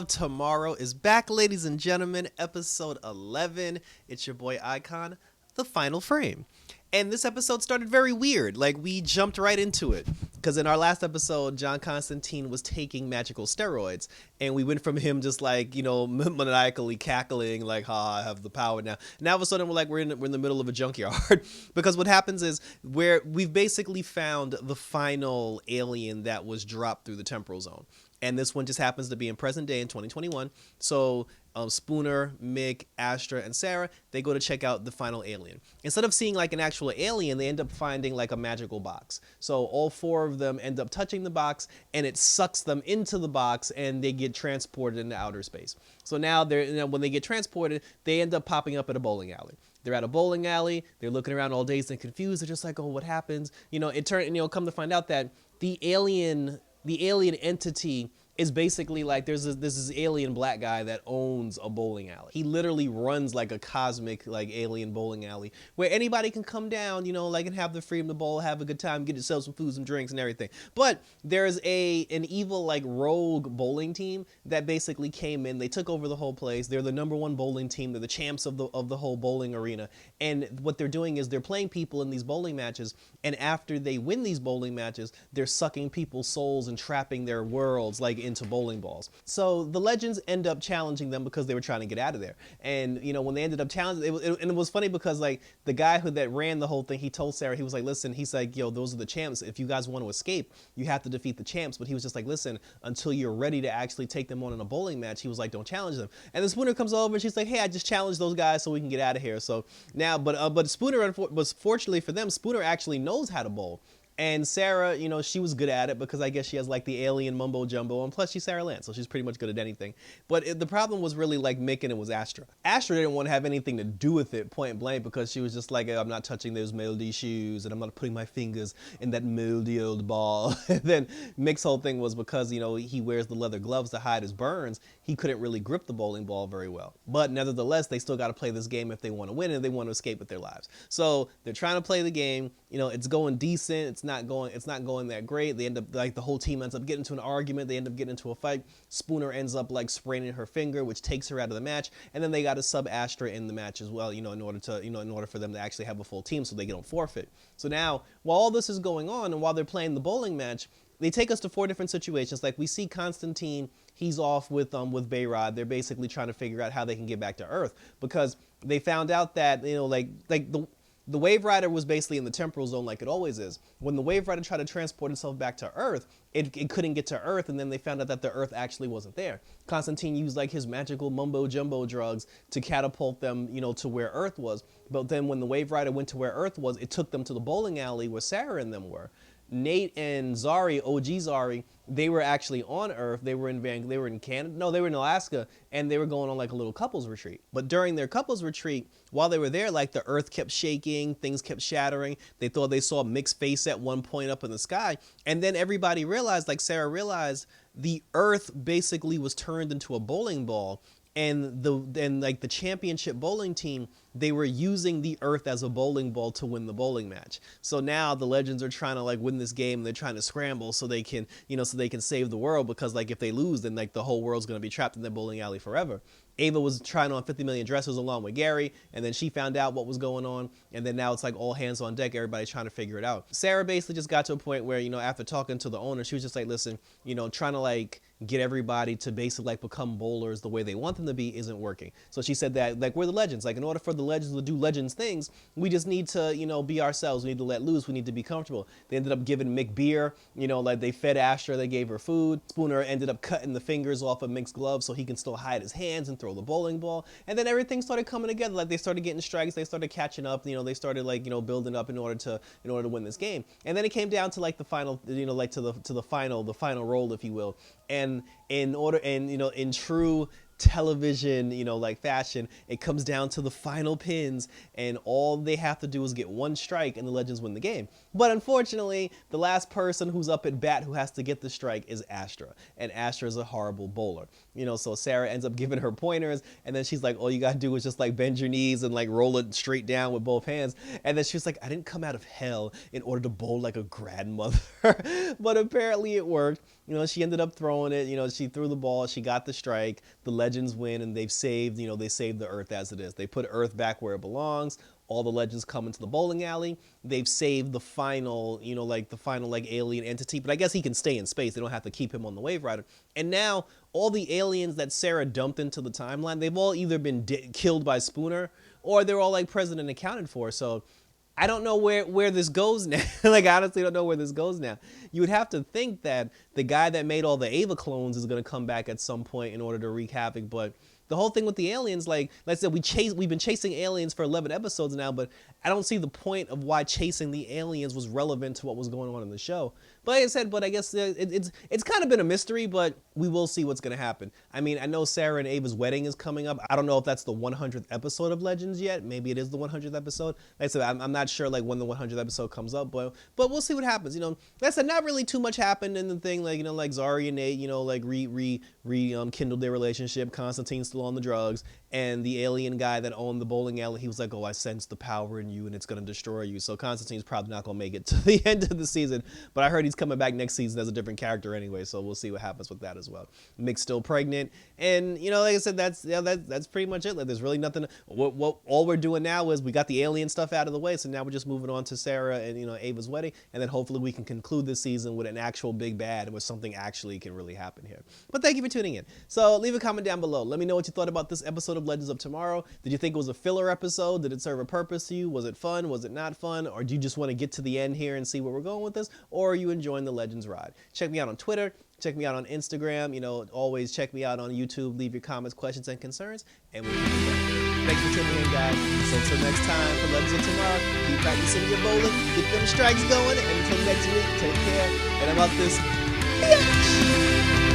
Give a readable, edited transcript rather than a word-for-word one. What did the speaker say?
Tomorrow is back, ladies and gentlemen, episode 11. It's your boy Icon, the final frame. And this episode started very weird. Like, we jumped right into it. Because in our last episode, John Constantine was taking magical steroids. And we went from him just like, maniacally cackling, like, ha, I have the power now. Now all of a sudden, we're in the middle of a junkyard. Because what happens is, we've basically found the final alien that was dropped through the temporal zone. And this one just happens to be in present day in 2021. So Spooner, Mick, Astra, and Sarah, they go to check out the final alien. Instead of seeing like an actual alien, they end up finding like a magical box. So all four of them end up touching the box, and it sucks them into the box, and they get transported into outer space. So now when they get transported, they end up popping up at a bowling alley. They're at a bowling alley. They're looking around all dazed and confused. They're just like, oh, what happens? Come to find out that the alien entity is basically like this alien black guy that owns a bowling alley. He literally runs like a cosmic like alien bowling alley where anybody can come down, and have the freedom to bowl, have a good time, get yourself some food, some drinks and everything. But there's an evil like rogue bowling team that basically came in. They took over the whole place. They're the #1 bowling team. They're the champs of the whole bowling arena. And what they're doing is they're playing people in these bowling matches, and after they win these bowling matches, they're sucking people's souls and trapping their worlds like into bowling balls. So the legends end up challenging them because they were trying to get out of there. And when they ended up challenging, it was funny because like the guy that ran the whole thing, he told Sarah, he was like, listen, he's like, yo, those are the champs. If you guys want to escape, you have to defeat the champs. But he was just like, listen, until you're ready to actually take them on in a bowling match, he was like, don't challenge them. And then Spooner comes over and she's like, hey, I just challenged those guys so we can get out of here. So now, but Spooner, was fortunately for them, Spooner actually knows how to bowl. And Sarah, she was good at it because I guess she has like the alien mumbo jumbo, and plus she's Sarah Lance, so she's pretty much good at anything. But the problem was really like Mick, and it was Astra. Astra didn't want to have anything to do with it, point blank, because she was just like, I'm not touching those moldy shoes, and I'm not putting my fingers in that moldy old ball. And then Mick's whole thing was because, he wears the leather gloves to hide his burns, he couldn't really grip the bowling ball very well. But nevertheless, they still got to play this game if they want to win, and they want to escape with their lives. So they're trying to play the game. It's going decent. It's not going that great. They end up like the whole team ends up getting into an argument. They end up getting into a fight. Spooner ends up like spraining her finger, which takes her out of the match. And then they got to sub Astra in the match as well, in order for them to actually have a full team so they don't forfeit. So now, while all this is going on and while they're playing the bowling match, they take us to 4 different situations. Like we see Constantine, he's off with Bayrod. They're basically trying to figure out how they can get back to Earth because they found out that the Wave Rider was basically in the temporal zone like it always is. When the Wave Rider tried to transport itself back to Earth, it couldn't get to Earth, and then they found out that the Earth actually wasn't there. Constantine used like his magical mumbo-jumbo drugs to catapult them, to where Earth was. But then when the Wave Rider went to where Earth was, it took them to the bowling alley where Sarah and them were. Nate and Zari, OG Zari, they were actually on Earth. They were in Canada. No, they were in Alaska, and they were going on like a little couples retreat. But during their couples retreat, while they were there, like the Earth kept shaking, things kept shattering. They thought they saw Mick's face at one point up in the sky, and then everybody realized, like Sarah realized, the Earth basically was turned into a bowling ball. And the championship bowling team, they were using the Earth as a bowling ball to win the bowling match. So now the legends are trying to like win this game. They're trying to scramble so they can save the world, because like if they lose, then like the whole world's going to be trapped in the bowling alley forever. Ava was trying on 50 Million Dresses along with Gary, and then she found out what was going on, and then now it's like all hands on deck, everybody's trying to figure it out. Sarah basically just got to a point where, after talking to the owner, she was just like, listen, trying to like get everybody to basically like become bowlers the way they want them to be isn't working. So she said that like we're the legends. Like in order for the legends to do legends things, we just need to, be ourselves. We need to let loose. We need to be comfortable. They ended up giving Mick beer, like they fed Astra, they gave her food. Spooner ended up cutting the fingers off of Mick's gloves so he can still hide his hands and throw the bowling ball. And then everything started coming together. Like they started getting strikes, they started catching up, they started like, building up in order to win this game. And then it came down to like the final, like to the final roll, if you will. And in true television, like fashion, it comes down to the final pins, and all they have to do is get one strike and the legends win the game. But unfortunately, the last person who's up at bat who has to get the strike is Astra, and Astra is a horrible bowler. So Sarah ends up giving her pointers, and then she's like, all you gotta do is just like bend your knees and like roll it straight down with both hands. And then she's like, I didn't come out of hell in order to bowl like a grandmother. But apparently it worked. She ended up throwing it. She threw the ball. She got the strike. The Legends win, and they've saved. They saved the Earth as it is. They put Earth back where it belongs. All the Legends come into the bowling alley. They've saved the final, like the final like alien entity. But I guess he can stay in space. They don't have to keep him on the Wave Rider. And now all the aliens that Sarah dumped into the timeline, they've all either been killed by Spooner, or they're all like present and accounted for. So I don't know where this goes now. Like, I honestly don't know where this goes now. You would have to think that the guy that made all the Ava clones is going to come back at some point in order to wreak havoc. But the whole thing with the aliens, like I said, we've been chasing aliens for 11 episodes now, but I don't see the point of why chasing the aliens was relevant to what was going on in the show. But like I said, I guess it's kind of been a mystery, but we will see what's going to happen. I mean, I know Sarah and Ava's wedding is coming up. I don't know if that's the 100th episode of Legends yet. Maybe it is the 100th episode. Like I said, I'm not sure like when the 100th episode comes up, but we'll see what happens. Like I said, not really too much happened in the thing. Like, like Zari and Nate, like kindled their relationship. Constantine's still on the drugs, and the alien guy that owned the bowling alley, he was like, oh, I sense the power in you and it's going to destroy you. So Constantine's probably not going to make it to the end of the season, but I heard he's coming back next season as a different character anyway, so we'll see what happens with that as well. Mick's still pregnant, and like I said, that's pretty much it. Like, there's really nothing. What all we're doing now is we got the alien stuff out of the way, so now we're just moving on to Sarah and Ava's wedding, and then hopefully we can conclude this season with an actual big bad where something actually can really happen here. But thank you for tuning in. So leave a comment down below. Let me know what you thought about this episode of Legends of Tomorrow. Did you think it was a filler episode? Did it serve a purpose to you? Was it fun? Was it not fun? Or do you just want to get to the end here and see where we're going with this? Or are you enjoying the Legends ride? Check me out on Twitter. Check me out on Instagram. Always check me out on YouTube. Leave your comments, questions, and concerns, and we'll be back. Thanks for tuning in, guys. So until next time for Legends of Tomorrow, keep practicing your bowling, get them strikes going, and until next week, take care, and I'm out this bitch.